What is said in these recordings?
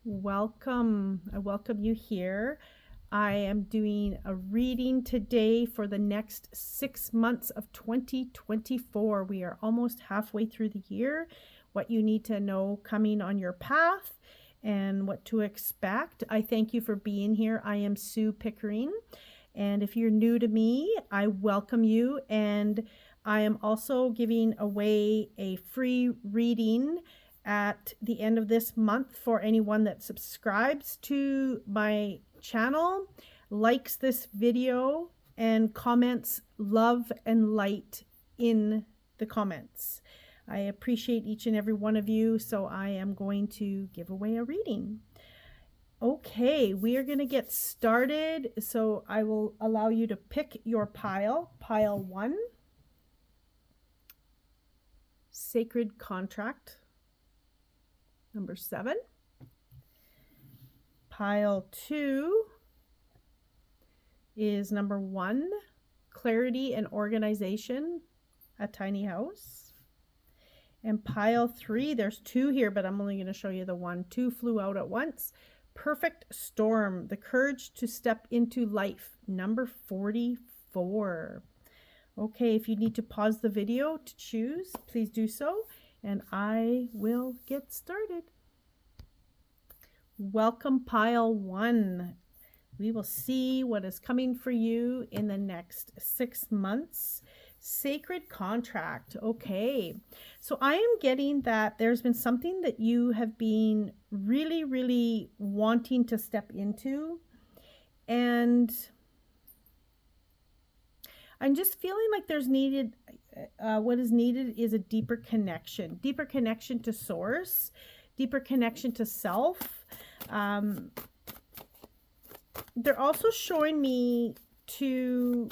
Welcome. I welcome you here. I am doing a reading today for the next 6 months of 2024. We are almost halfway through the year. What you need to know coming on your path and what to expect. I thank you for being here. I am Sue Pickering. And if you're new to me, I welcome you. And I am also giving away a free reading at the end of this month for anyone that subscribes to my channel, likes this video, and comments love and light in the comments. I appreciate each and every one of you, so I am going to give away a reading. Okay, we are going to get started, so I will allow you to pick your pile. Pile 1, Sacred Contract. Number 7. Pile 2 is number 1, Clarity and Organization, a Tiny House. And pile 3, there's 2 here, but I'm only going to show you the 1. 2 flew out at once. Perfect Storm, the Courage to Step into Life, number 44. Okay, if you need to pause the video to choose, please do so. And I will get started. Welcome, pile 1. We will see what is coming for you in the next 6 months. Sacred Contract. Okay, so I am getting that there's been something that you have been really wanting to step into, and I'm just feeling like there's needed, what is needed is a deeper connection to source, deeper connection to self. They're also showing me to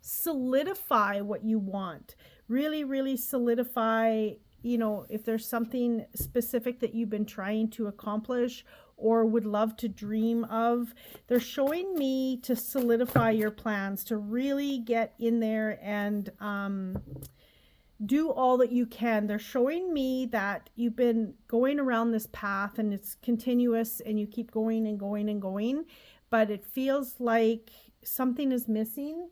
solidify what you want, really solidify, you know, if there's something specific that you've been trying to accomplish or would love to dream of. They're showing me to solidify your plans, to really get in there and do all that you can. They're showing me that you've been going around this path and it's continuous and you keep going and going and going, but it feels like something is missing.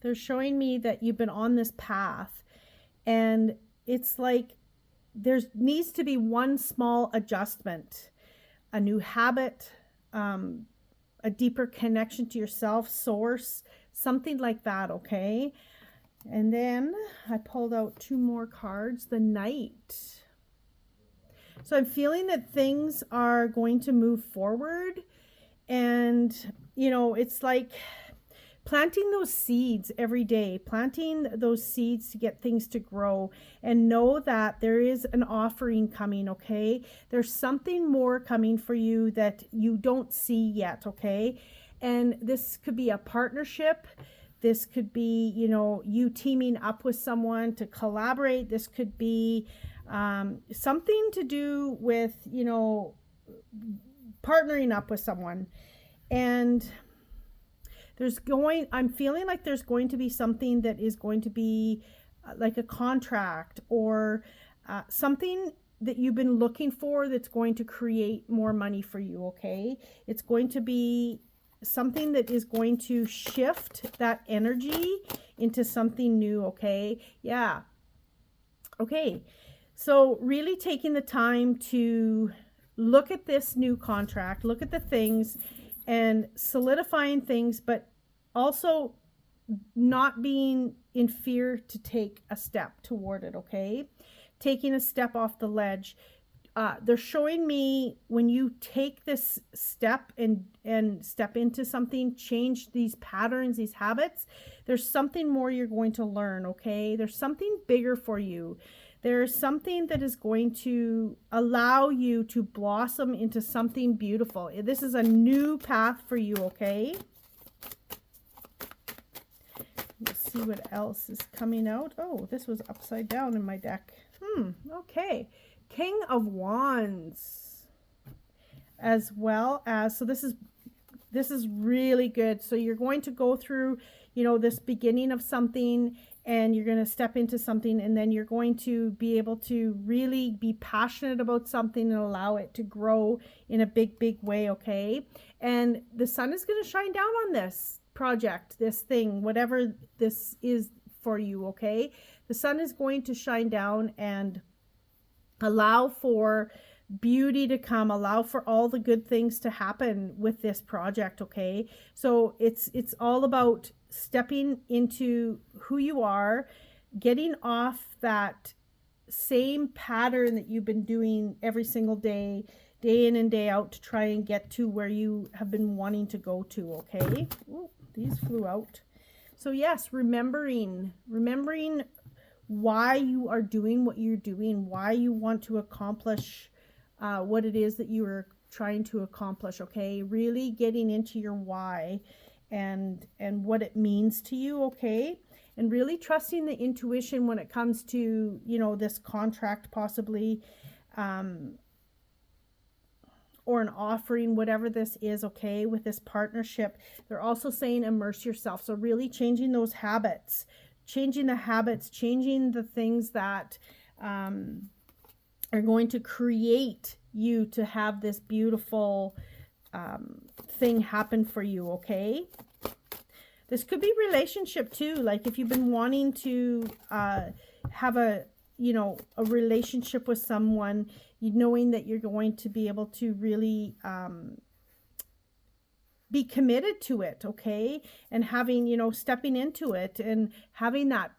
They're showing me that you've been on this path and it's like there needs to be one small adjustment, a new habit, a deeper connection to yourself, source, something like that, okay? And then I pulled out 2 more cards, the Knight. So I'm feeling that things are going to move forward, and, you know, it's like planting those seeds every day, planting those seeds to get things to grow, and know that there is an offering coming, okay? There's something more coming for you that you don't see yet, okay? And this could be a partnership. This could be, you know, you teaming up with someone to collaborate. This could be something to do with, you know, partnering up with someone. And I'm feeling like there's going to be something that is going to be like a contract or something that you've been looking for that's going to create more money for you, okay? It's going to be something that is going to shift that energy into something new, okay? Yeah. Okay. So really taking the time to look at this new contract, look at the things and solidifying things, but also not being in fear to take a step toward it, okay? Taking a step off the ledge. They're showing me when you take this step and step into something, change these patterns, these habits, there's something more you're going to learn, okay? There's something bigger for you. There's something that is going to allow you to blossom into something beautiful. This is a new path for you, okay? Let's see what else is coming out. Oh, this was upside down in my deck. Okay. King of Wands, as well as, so this is really good. So you're going to go through, you know, this beginning of something, and you're going to step into something, and then you're going to be able to really be passionate about something and allow it to grow in a big way, okay? And the sun is going to shine down on this project, this thing, whatever this is for you, okay? The sun is going to shine down and allow for beauty to come, allow for all the good things to happen with this project, okay? So it's all about stepping into who you are, getting off that same pattern that you've been doing every single day, day in and day out, to try and get to where you have been wanting to go to, okay? Ooh, these flew out. So yes, remembering why you are doing what you're doing, why you want to accomplish what it is that you are trying to accomplish, okay? Really getting into your why and what it means to you, okay? And really trusting the intuition when it comes to, you know, this contract possibly, or an offering, whatever this is, okay, with this partnership. They're also saying immerse yourself. So really changing those habits, changing the things that are going to create you to have this beautiful thing happen for you, okay? This could be relationship too. Like if you've been wanting to have a relationship with someone, knowing that you're going to be able to really be committed to it, okay? And having, stepping into it and having that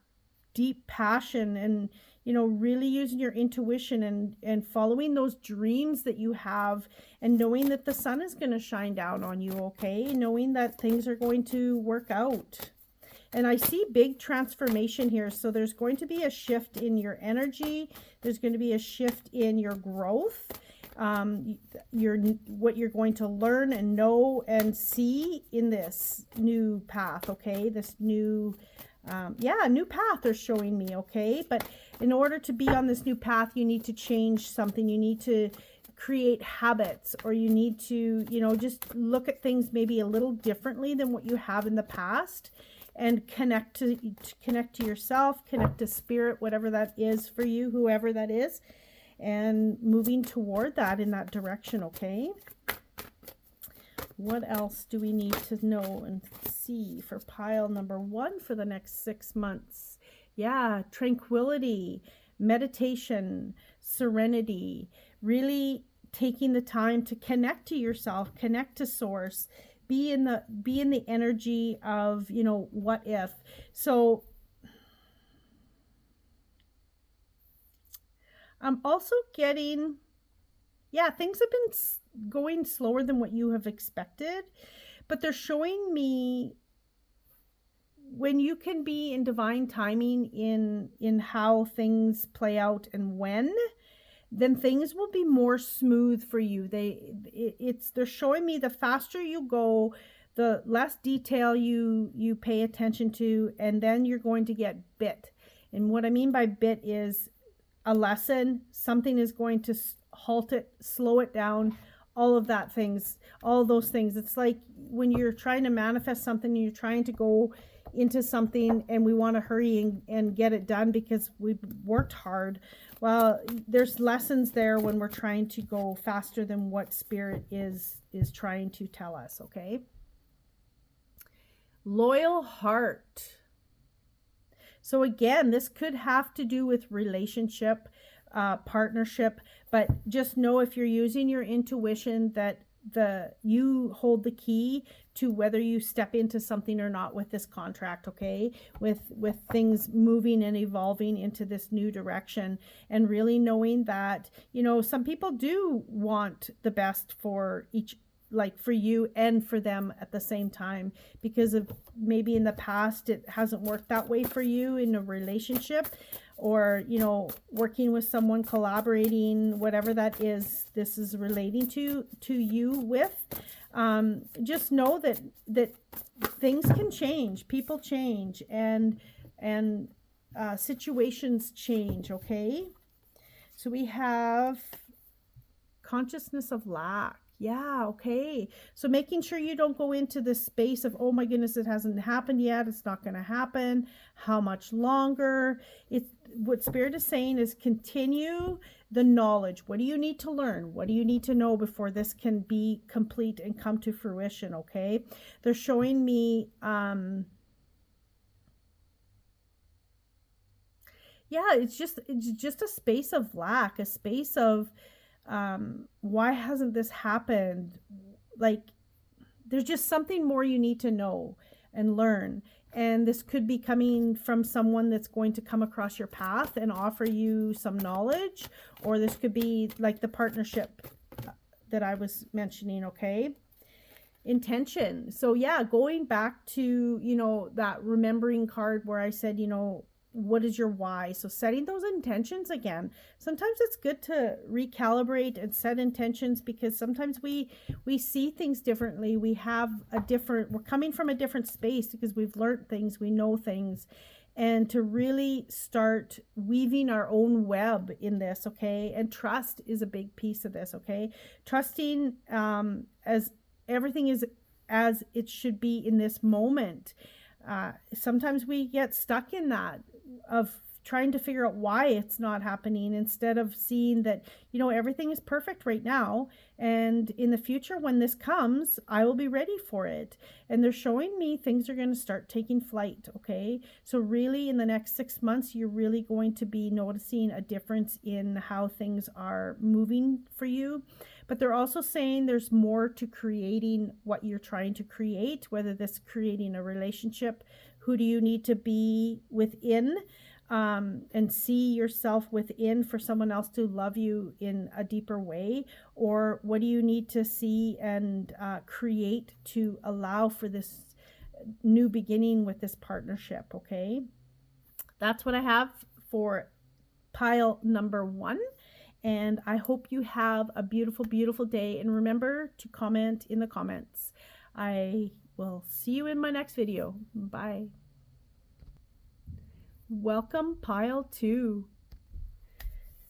deep passion and, really using your intuition and following those dreams that you have, and knowing that the sun is going to shine down on you, okay? Knowing that things are going to work out. And I see big transformation here. So there's going to be a shift in your energy. There's going to be a shift in your growth. What you're going to learn and know and see in this new path, okay? This new path they're showing me, okay? But in order to be on this new path, you need to change something. You need to create habits, or you need to, just look at things maybe a little differently than what you have in the past, and connect to yourself, connect to spirit, whatever that is for you, whoever that is, and moving toward that in that direction, okay? What else do we need to know and see for pile number 1 for the next 6 months? Yeah, tranquility, meditation, serenity, really taking the time to connect to yourself, connect to source, be in the energy of, what if. So I'm also getting, things have been going slower than what you have expected, but they're showing me when you can be in divine timing in how things play out and when, then things will be more smooth for you. They're showing me the faster you go, the less detail you pay attention to, and then you're going to get bit. And what I mean by bit is a lesson. Something is going to halt it, slow it down, all of those things. It's like when you're trying to manifest something, you're trying to go into something and we want to hurry and get it done because we've worked hard. Well, there's lessons there when we're trying to go faster than what spirit is trying to tell us, okay? Loyal heart. So again, this could have to do with relationship, partnership, but just know if you're using your intuition that you hold the key to whether you step into something or not with this contract, okay? With things moving and evolving into this new direction, and really knowing that, some people do want the best for each, like for you and for them at the same time, because of maybe in the past it hasn't worked that way for you in a relationship, or working with someone, collaborating, whatever that is this is relating to you with. Just know that things can change, people change, and situations change, okay? So we have consciousness of lack. Yeah, okay. So making sure you don't go into this space of, oh my goodness, it hasn't happened yet. It's not going to happen. How much longer? It's what Spirit is saying is continue the knowledge. What do you need to learn? What do you need to know before this can be complete and come to fruition? Okay. They're showing me, yeah, it's just a space of lack, a space of, why hasn't this happened? Like, there's just something more you need to know and learn. And this could be coming from someone that's going to come across your path and offer you some knowledge, or this could be like the partnership that I was mentioning. Okay. Intention. So yeah, going back to, that remembering card where I said, what is your why? So setting those intentions again. Sometimes it's good to recalibrate and set intentions, because sometimes we see things differently. We're coming from a different space because we've learned things, we know things, and to really start weaving our own web in this. Okay. And trust is a big piece of this. Okay. Trusting, as everything is as it should be in this moment. Sometimes we get stuck in that of trying to figure out why it's not happening, instead of seeing that, everything is perfect right now. And in the future, when this comes, I will be ready for it. And they're showing me things are going to start taking flight. Okay. So really in the next 6 months, you're really going to be noticing a difference in how things are moving for you. But they're also saying there's more to creating what you're trying to create, whether this creating a relationship. Who do you need to be within, and see yourself within for someone else to love you in a deeper way? Or what do you need to see and create to allow for this new beginning with this partnership? Okay. That's what I have for pile number 1. And I hope you have a beautiful, beautiful day. And remember to comment in the comments. I will see you in my next video. Bye. Welcome, pile 2.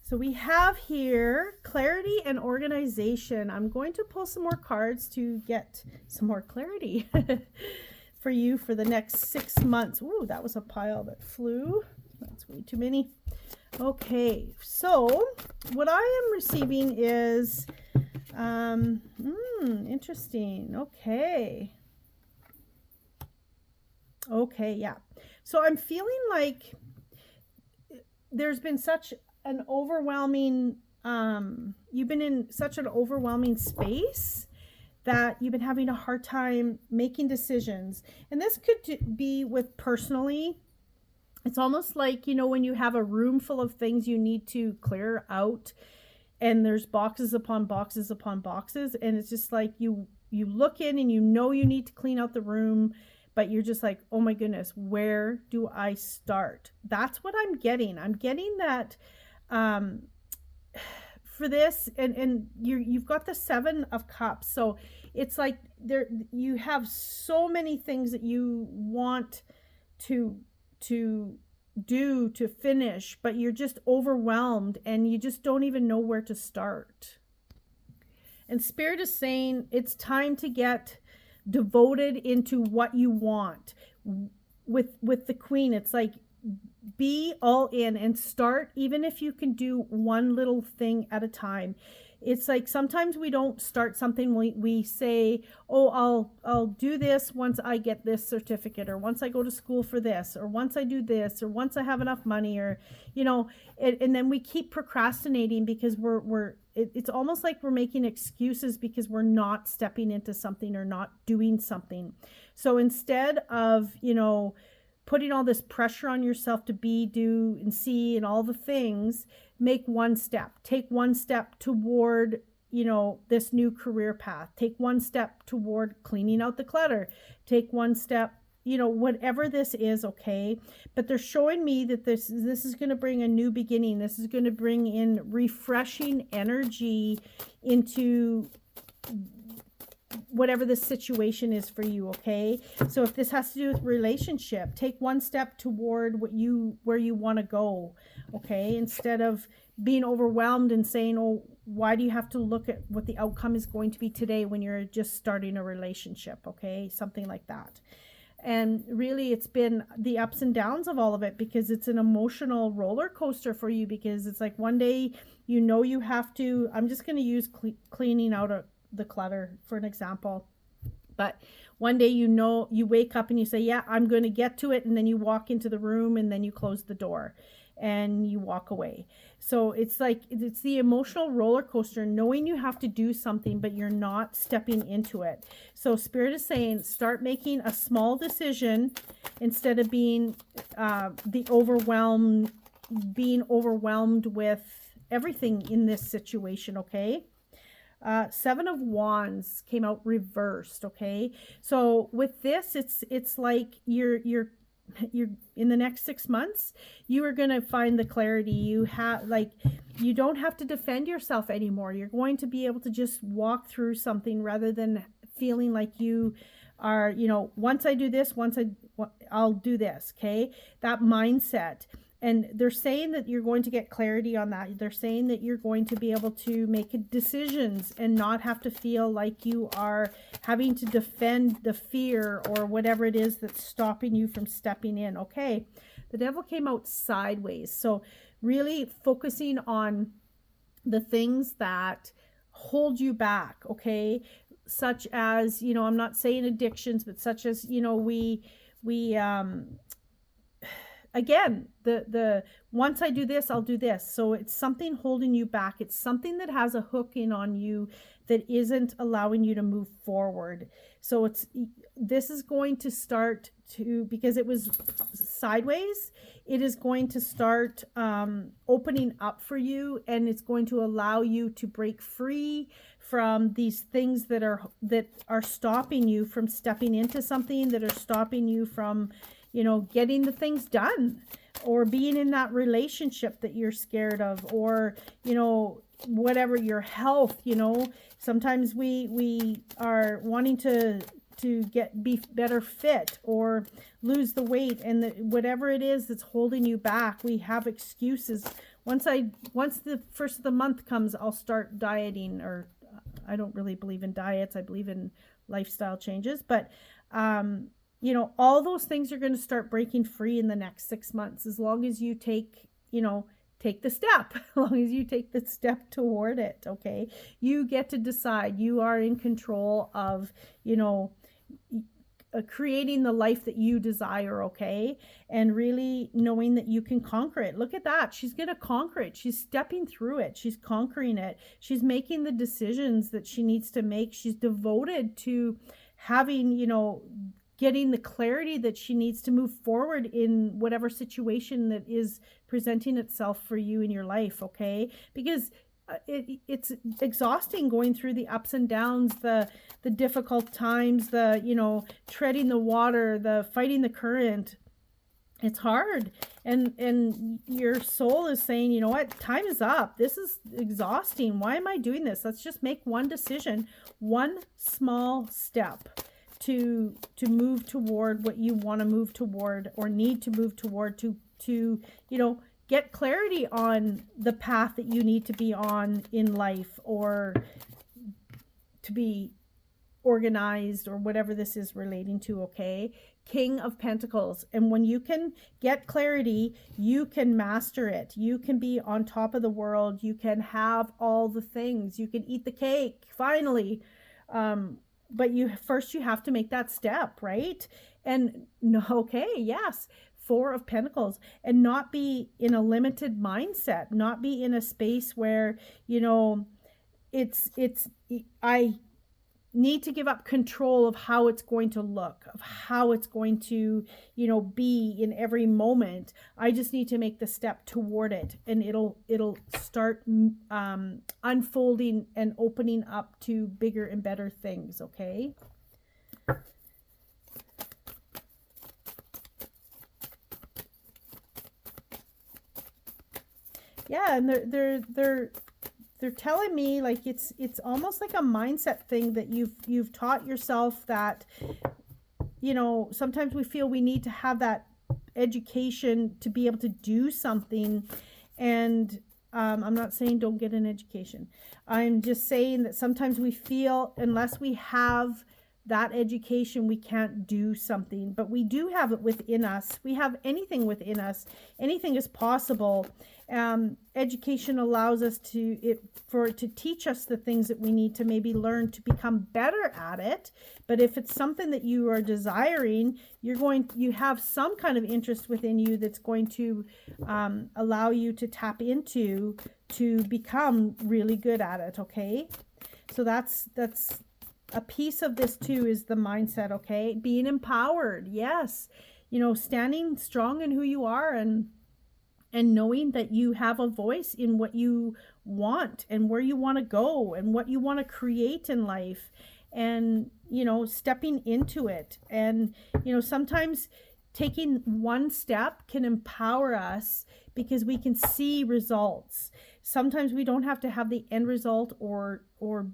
So we have here clarity and organization. I'm going to pull some more cards to get some more clarity for you for the next 6 months. Ooh, that was a pile that flew. That's way too many. Okay, so what I am receiving is, interesting. Okay, yeah. So I'm feeling like there's been such an overwhelming, you've been in such an overwhelming space that you've been having a hard time making decisions. And this could be with personally. It's almost like, when you have a room full of things you need to clear out, and there's boxes upon boxes upon boxes, and it's just like you look in and you need to clean out the room, but you're just like, oh my goodness, where do I start? That's what I'm getting. I'm getting that for this, and you've got the 7 of Cups. So it's like you have so many things that you want to do to finish, but you're just overwhelmed and you just don't even know where to start. And Spirit is saying it's time to get devoted into what you want. With the Queen, it's like, be all in and start, even if you can do one little thing at a time. It's like sometimes we don't start something, we say, oh, I'll do this once I get this certificate, or once I go to school for this, or once I do this, or once I have enough money, or and then we keep procrastinating because it's almost like we're making excuses because we're not stepping into something or not doing something. So instead of putting all this pressure on yourself to be, do, and see, and all the things, make one step. Take one step toward, this new career path. Take one step toward cleaning out the clutter. Take one step, whatever this is, okay? But they're showing me that this is going to bring a new beginning. This is going to bring in refreshing energy into whatever the situation is for you. Okay. So if this has to do with relationship, take one step toward where you want to go. Okay. Instead of being overwhelmed and saying, oh, why do you have to look at what the outcome is going to be today when you're just starting a relationship? Okay, something like that. And really, it's been the ups and downs of all of it, because it's an emotional roller coaster for you, because it's like one day, you have to, I'm just going to use cleaning out the clutter for an example. But one day, you wake up and you say, yeah, I'm going to get to it. And then you walk into the room and then you close the door and you walk away. So it's like, it's the emotional roller coaster, knowing you have to do something, but you're not stepping into it. So Spirit is saying, start making a small decision instead of being overwhelmed with everything in this situation. Okay. 7 of Wands came out reversed. Okay. So with this, it's like you're in the next 6 months, you are going to find the clarity you have. Like, you don't have to defend yourself anymore. You're going to be able to just walk through something rather than feeling like you are, once I do this, I'll do this. Okay. That mindset. And they're saying that you're going to get clarity on that. They're saying that you're going to be able to make decisions and not have to feel like you are having to defend the fear or whatever it is that's stopping you from stepping in. Okay. The Devil came out sideways. So really focusing on the things that hold you back. Okay. Such as, I'm not saying addictions, but such as, again, the once I do this, I'll do this. So it's something holding you back. It's something that has a hook in on you that isn't allowing you to move forward. So this is going to start to, because it was sideways, it is going to start opening up for you, and it's going to allow you to break free from these things that are stopping you from stepping into something, that are stopping you from getting the things done, or being in that relationship that you're scared of, or, whatever, your health. Sometimes we are wanting to be better fit or lose the weight, and whatever it is that's holding you back, we have excuses. Once the first of the month comes, I'll start dieting, or I don't really believe in diets. I believe in lifestyle changes, but, all those things are going to start breaking free in the next 6 months, as long as you take the step, as long as you take the step toward it. Okay. You get to decide. You are in control of, creating the life that you desire. Okay. And really knowing that you can conquer it. Look at that. She's going to conquer it. She's stepping through it. She's conquering it. She's making the decisions that she needs to make. She's devoted to having, getting the clarity that she needs to move forward in whatever situation that is presenting itself for you in your life. Okay. Because it's exhausting going through the ups and downs, the difficult times, the, treading the water, the fighting the current. It's hard. And your soul is saying, you know what, time is up. This is exhausting. Why am I doing this? Let's just make one decision, one small step to move toward what you want to move toward, or need to move toward, to get clarity on the path that you need to be on in life, or to be organized, or whatever this is relating to. Okay. King of Pentacles. And when you can get clarity, you can master it. You can be on top of the world. You can have all the things. You can eat the cake finally. But you have to make that step, right? And okay, yes, 4 of Pentacles, and not be in a limited mindset, not be in a space where, I need to give up control of how it's going to look, of how it's going to, be in every moment. I just need to make the step toward it, and it'll start unfolding and opening up to bigger and better things. Okay. Yeah, and they're telling me, like, it's almost like a mindset thing that you've taught yourself, that, sometimes we feel we need to have that education to be able to do something. And I'm not saying don't get an education. I'm just saying that sometimes we feel unless we have that education, we can't do something, but we do have it within us. We have anything within us. Anything is possible. Education allows us to teach us the things that we need to maybe learn to become better at it. But if it's something that you are desiring, you have some kind of interest within you that's going to allow you to tap into to become really good at it. Okay, so that's a piece of this too, is the mindset. Okay, being empowered. Yes, standing strong in who you are, and knowing that you have a voice in what you want and where you want to go and what you want to create in life, and stepping into it. And sometimes taking one step can empower us because we can see results. Sometimes we don't have to have the end result or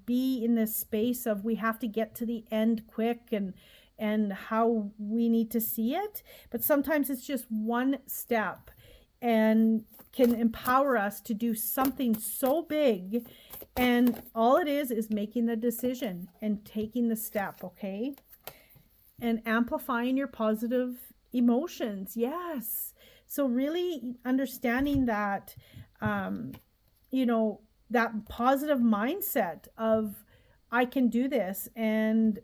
be in this space of we have to get to the end quick and how we need to see it. But sometimes it's just one step and can empower us to do something so big. And all it is making the decision and taking the step. Okay. And amplifying your positive emotions. Yes. So really understanding that, that positive mindset of I can do this and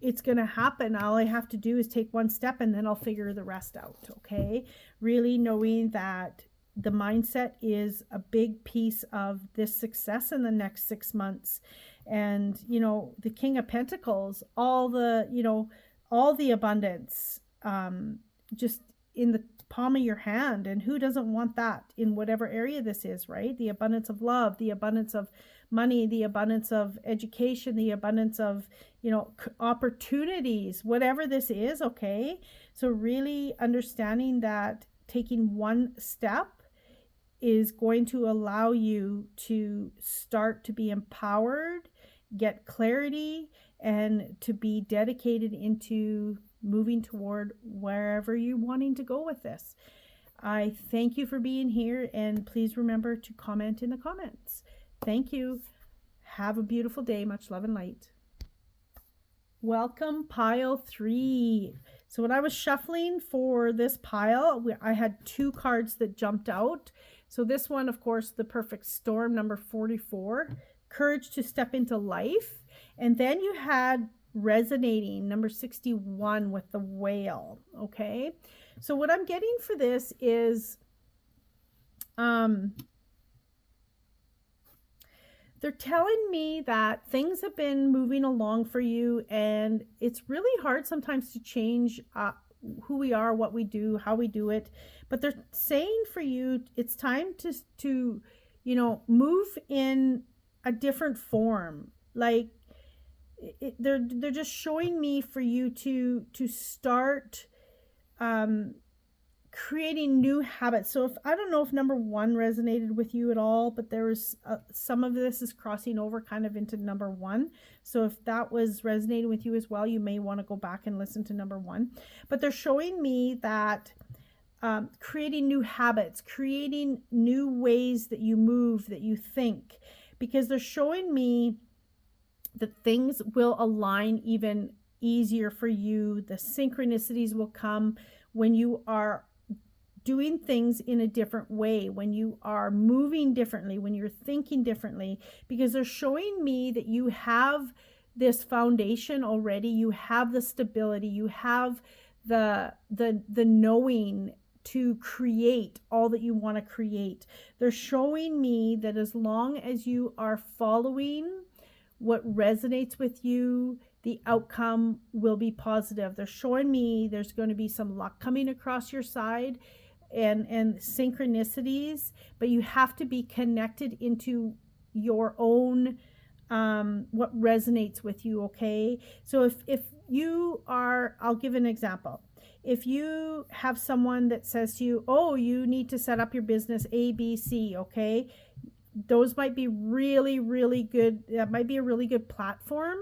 it's going to happen. All I have to do is take one step and then I'll figure the rest out. Okay. Really knowing that the mindset is a big piece of this success in the next 6 months. And, the King of Pentacles, all the abundance, just in the palm of your hand. And who doesn't want that in whatever area this is, right? The abundance of love, the abundance of money, the abundance of education, the abundance of, opportunities, whatever this is. Okay. So really understanding that taking one step is going to allow you to start to be empowered, get clarity, and to be dedicated into moving toward wherever you're wanting to go with this. I thank you for being here, and please remember to comment in the comments. Thank you. Have a beautiful day. Much love and light. Welcome, pile 3. So when I was shuffling for this pile, I had 2 cards that jumped out. So this one, of course, the perfect storm, number 44, courage to step into life. And then you had resonating, number 61, with the whale. Okay. So what I'm getting for this is, they're telling me that things have been moving along for you, and it's really hard sometimes to change who we are, what we do, how we do it. But they're saying for you, it's time to move in a different form. Like they're just showing me for you to start creating new habits. So I don't know if number 1 resonated with you at all, but there was some of this is crossing over kind of into number 1. So if that was resonating with you as well, you may want to go back and listen to number 1. But they're showing me that creating new habits, creating new ways that you move, that you think, because they're showing me that things will align even easier for you. The synchronicities will come when you are doing things in a different way, when you are moving differently, when you're thinking differently, because they're showing me that you have this foundation already. You have the stability, you have the knowing to create all that you want to create. They're showing me that as long as you are following what resonates with you, the outcome will be positive. They're showing me there's going to be some luck coming across your side and synchronicities, but you have to be connected into your own what resonates with you. Okay, so if you are, I'll give an example. If you have someone that says to you, oh, you need to set up your business ABC, okay, those might be really, really good. That might be a really good platform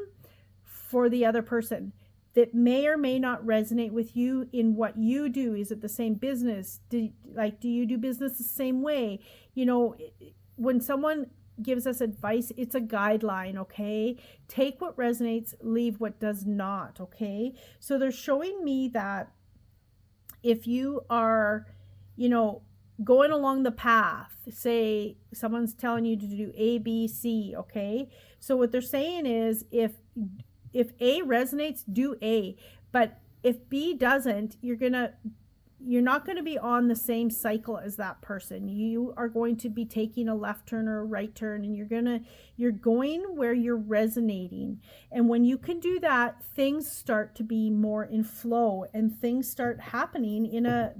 for the other person that may or may not resonate with you in what you do. Is it the same business? Do you do business the same way? when someone gives us advice, it's a guideline, okay? Take what resonates, leave what does not, okay? So they're showing me that if you are, you know, going along the path, say someone's telling you to do A, B, C, okay? So what they're saying is if A resonates, do A. But if B doesn't, you're not going to be on the same cycle as that person. You are going to be taking a left turn or a right turn, and you're going where you're resonating. And when you can do that, things start to be more in flow, and things start happening in a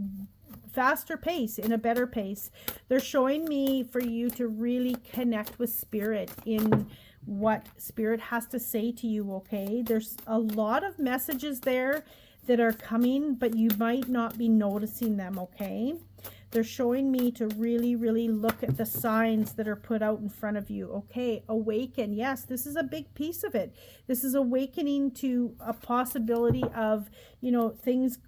faster pace, in a better pace. They're showing me for you to really connect with spirit in what spirit has to say to you, okay? There's a lot of messages there that are coming, but you might not be noticing them, okay? They're showing me to really, really look at the signs that are put out in front of you, okay? Awaken. Yes, this is a big piece of it. This is awakening to a possibility of, you know, things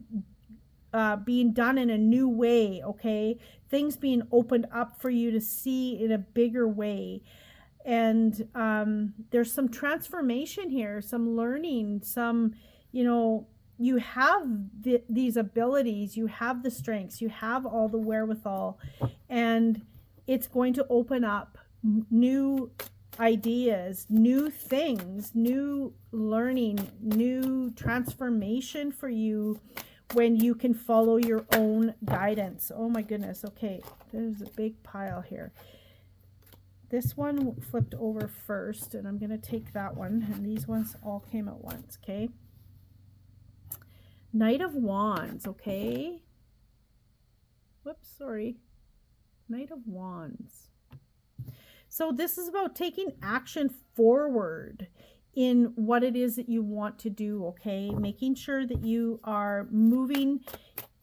being done in a new way, okay? Things being opened up for you to see in a bigger way. And there's some transformation here, some learning, some, you know, you have these abilities, you have the strengths, you have all the wherewithal, and it's going to open up new ideas, new things, new learning, new transformation for you when you can follow your own guidance. Oh my goodness. Okay, there's a big pile here. This one flipped over first, and I'm going to take that one, and these ones all came at once, okay? Knight of Wands, okay? Whoops, sorry. Knight of Wands. So this is about taking action forward in what it is that you want to do, okay? Making sure that you are moving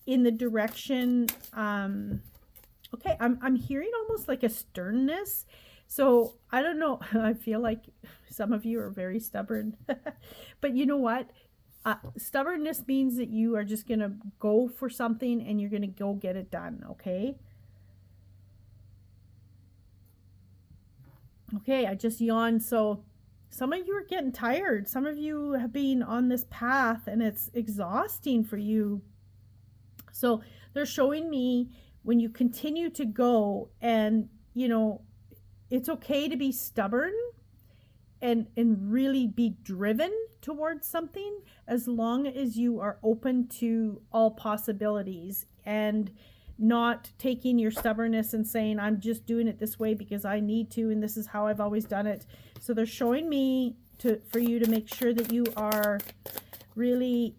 in the direction, okay, I'm hearing almost like a sternness. So I don't know, I feel like some of you are very stubborn, but you know what? Stubbornness means that you are just going to go for something and you're going to go get it done, okay? Okay, I just yawned. So some of you are getting tired. Some of you have been on this path and it's exhausting for you. So they're showing me when you continue to go, and, you know, it's okay to be stubborn and really be driven towards something, as long as you are open to all possibilities and not taking your stubbornness and saying, I'm just doing it this way because I need to, and this is how I've always done it. So they're showing me for you to make sure that you are really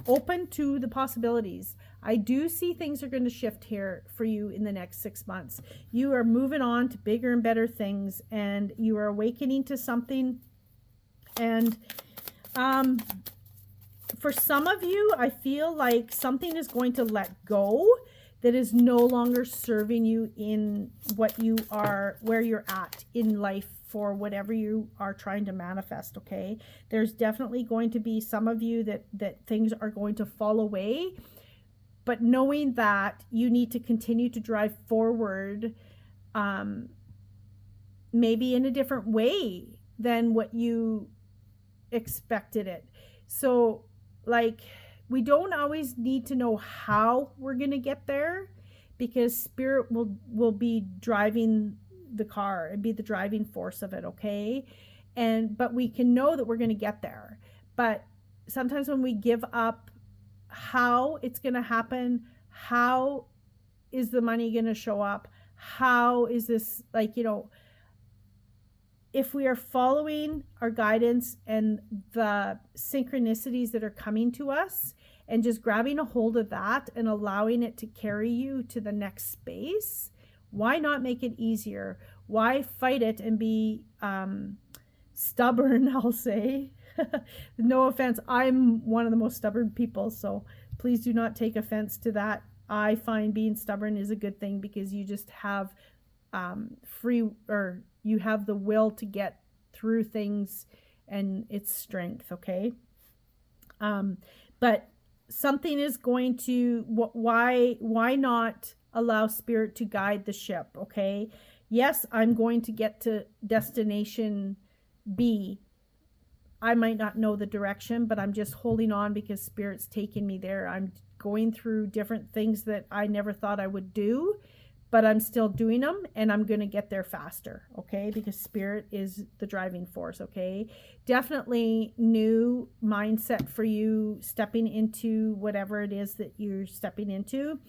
open to the possibilities. I do see things are going to shift here for you in the next 6 months. You are moving on to bigger and better things, and you are awakening to something. And for some of you, I feel like something is going to let go that is no longer serving you in what you are, where you're at in life for whatever you are trying to manifest, okay? There's definitely going to be some of you that things are going to fall away, but knowing that you need to continue to drive forward, maybe in a different way than what you expected it. So, like, we don't always need to know how we're going to get there, because spirit will be driving the car and be the driving force of it, okay? But we can know that we're going to get there. But sometimes when we give up how it's going to happen, how is the money going to show up, how is this, like, you know, if we are following our guidance and the synchronicities that are coming to us and just grabbing a hold of that and allowing it to carry you to the next space, why not make it easier? Why fight it and be stubborn, I'll say. No offense, I'm one of the most stubborn people, so please do not take offense to that. I find being stubborn is a good thing, because you just have you have the will to get through things, and it's strength, okay? But something is going to, why not allow Spirit to guide the ship, okay? Yes, I'm going to get to destination B. I might not know the direction, but I'm just holding on because Spirit's taking me there. I'm going through different things that I never thought I would do, but I'm still doing them, and I'm going to get there faster, okay? Because Spirit is the driving force, okay? Definitely new mindset for you stepping into whatever it is that you're stepping into,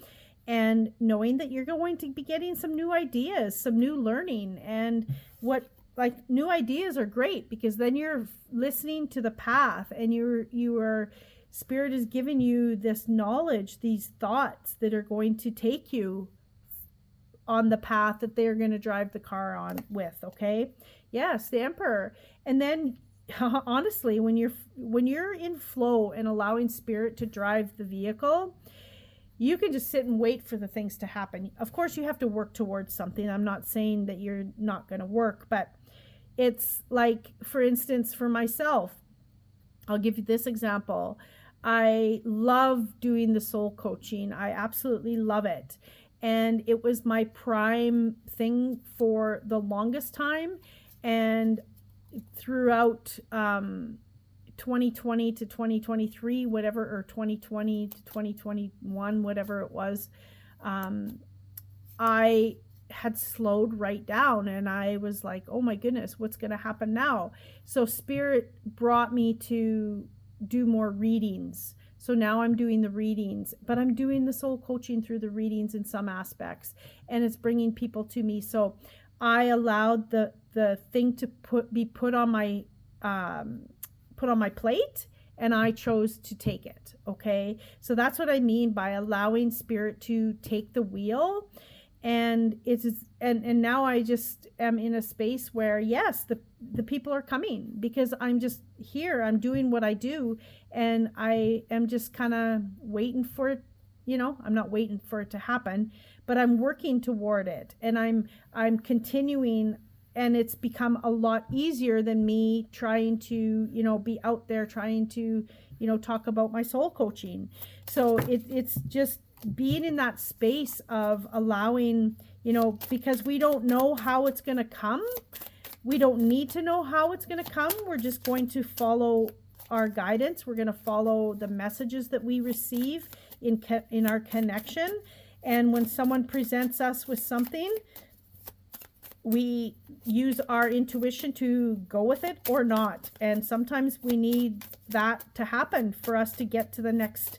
and knowing that you're going to be getting some new ideas, some new learning. And like new ideas are great, because then you're listening to the path, and you are Spirit is giving you this knowledge, these thoughts that are going to take you on the path that they're going to drive the car on with, okay? Yes, the Emperor. And then honestly, when you're in flow and allowing Spirit to drive the vehicle, you can just sit and wait for the things to happen. Of course, you have to work towards something. I'm not saying that you're not going to work, but it's like, for instance, for myself, I'll give you this example. I love doing the soul coaching. I absolutely love it. And it was my prime thing for the longest time. And throughout 2020 to 2023, whatever, or 2020 to 2021, whatever it was, I had slowed right down, and I was like, oh my goodness, what's going to happen now? So Spirit brought me to do more readings. So now I'm doing the readings, but I'm doing the soul coaching through the readings in some aspects, and it's bringing people to me. So I allowed the thing to be put on my plate, and I chose to take it. Okay. So that's what I mean by allowing Spirit to take the wheel. And and now I just am in a space where, yes, the people are coming, because I'm just here, I'm doing what I do, and I am just kind of waiting for it. I'm not waiting for it to happen, but I'm working toward it, and I'm continuing. And it's become a lot easier than me trying to, be out there trying to, talk about my soul coaching. So it's just being in that space of allowing, because we don't know how it's going to come. We don't need to know how it's going to come. We're just going to follow our guidance. We're going to follow the messages that we receive in our connection. And when someone presents us with something, we use our intuition to go with it or not. And sometimes we need that to happen for us to get to the next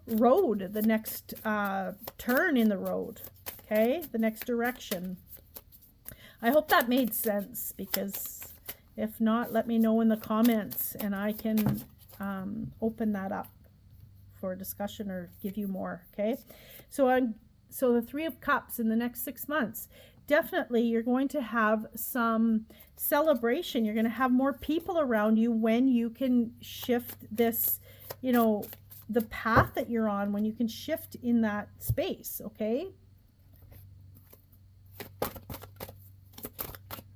road, the next turn in the road, okay? The next direction. I hope that made sense, because if not, let me know in the comments, and I can open that up for discussion or give you more, okay? So the Three of Cups in the next 6 months. Definitely you're going to have some celebration. You're going to have more people around you when you can shift this, the path that you're on, when you can shift in that space, okay?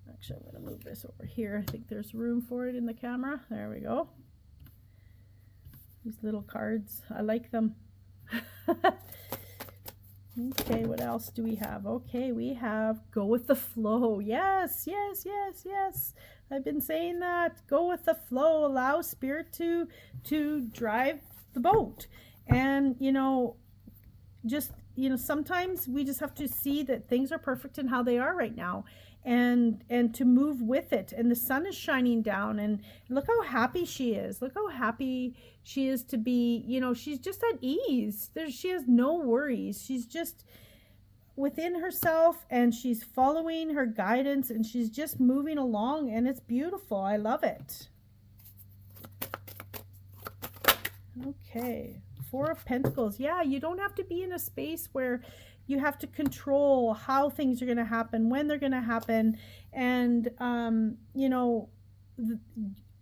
Actually, I'm going to move this over here. I think there's room for it in the camera. There we go. These little cards, I like them. Okay, what else do we have? Okay, we have go with the flow. Yes, yes, yes, yes. I've been saying that. Go with the flow. Allow Spirit to drive the boat. And, sometimes we just have to see that things are perfect in how they are right now, and to move with it. And the sun is shining down, and look how happy she is. Look how happy she is to be, she's just at ease. She has no worries. She's just within herself, and she's following her guidance, and she's just moving along, and it's beautiful. I love it. Okay, Four of Pentacles. Yeah, you don't have to be in a space where you have to control how things are going to happen, when they're going to happen. And,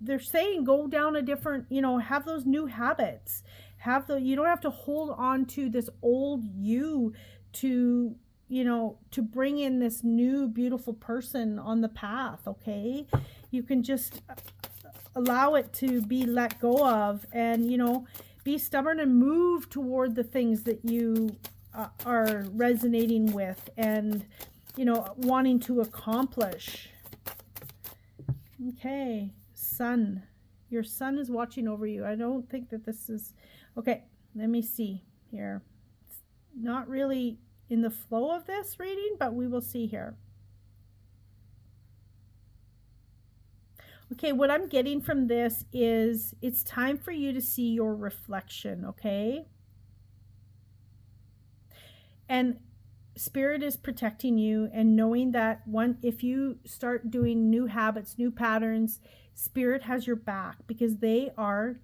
they're saying go down a different, have those new habits. You don't have to hold on to this old you to bring in this new beautiful person on the path, okay? You can just allow it to be let go of, and, be stubborn and move toward the things that you are resonating with and, you know, wanting to accomplish. Okay, sun. Your sun is watching over you. I don't think that this is... Okay, let me see here. It's not really in the flow of this reading, but we will see here. Okay, what I'm getting from this is it's time for you to see your reflection, okay? And Spirit is protecting you, and knowing that if you start doing new habits, new patterns, Spirit has your back, because they are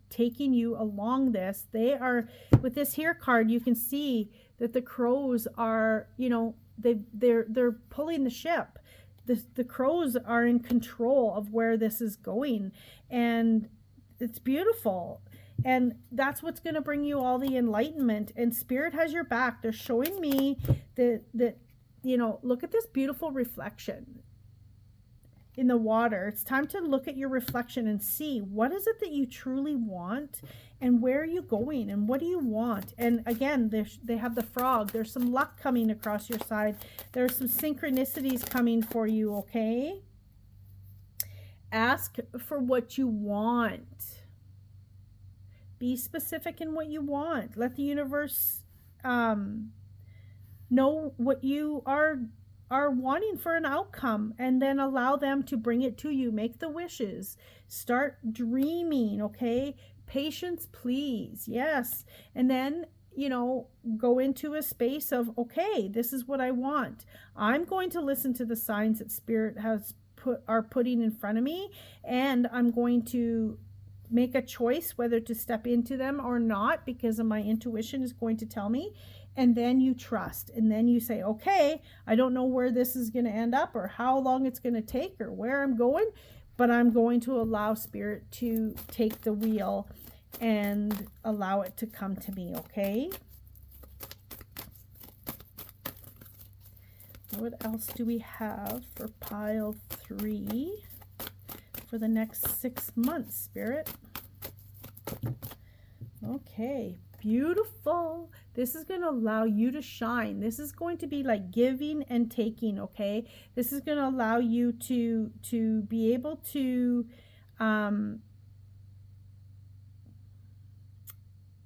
taking you along this. They are, with this here card, you can see that the crows are, you know, they're pulling the ship. The crows are in control of where this is going, and it's beautiful. And that's what's going to bring you all the enlightenment, and Spirit has your back. They're showing me that, you know, look at this beautiful reflection in the water. It's time to look at your reflection and see what is it that you truly want, and where are you going, and what do you want. And again, they have the frog. There's some luck coming across your side. There's some synchronicities coming for you, okay? Ask for what you want. Be specific in what you want. Let the universe know what you are wanting for an outcome, and then allow them to bring it to you. Make the wishes. Start dreaming, okay? Patience, please. Yes. And then, you know, go into a space of, okay, this is what I want. I'm going to listen to the signs that Spirit are putting in front of me, and I'm going to make a choice whether to step into them or not, because of my intuition is going to tell me. And then you trust, and then you say, okay, I don't know where this is going to end up, or how long it's going to take, or where I'm going, but I'm going to allow Spirit to take the wheel and allow it to come to me, okay? What else do we have for pile 3 for the next 6 months, Spirit? Okay, beautiful. This is going to allow you to shine. This is going to be like giving and taking, okay? This is going to allow you to be able to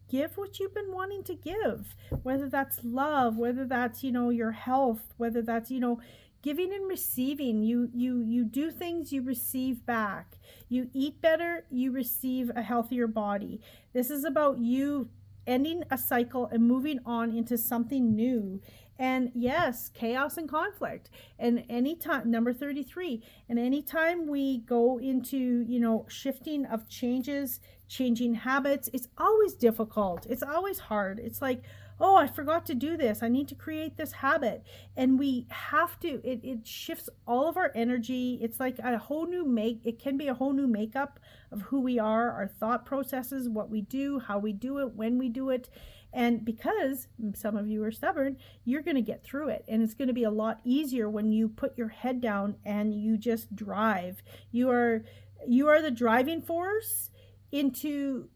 give what you've been wanting to give, whether that's love, whether that's, you know, your health, whether that's, you know, giving and receiving. You do things, you receive back. You eat better, you receive a healthier body. This is about you ending a cycle and moving on into something new. And yes, chaos and conflict. And anytime, number 33, and anytime we go into, you know, shifting of changes, changing habits, it's always difficult. It's always hard. It's like, oh, I forgot to do this. I need to create this habit. And we have to, it shifts all of our energy. It's like a whole new it can be a whole new makeup of who we are, our thought processes, what we do, how we do it, when we do it. And because some of you are stubborn, you're going to get through it. And it's going to be a lot easier when you put your head down and you just drive. You are the driving force into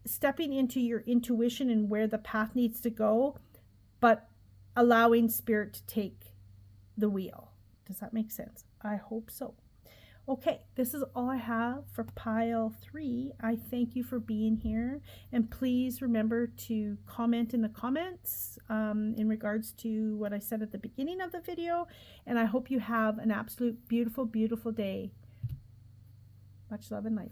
stepping into your intuition and where the path needs to go, but allowing Spirit to take the wheel. Does that make sense? I hope so. Okay, this is all I have for pile 3. I thank you for being here, and please remember to comment in the comments in regards to what I said at the beginning of the video, and I hope you have an absolute beautiful, beautiful day. Much love and light.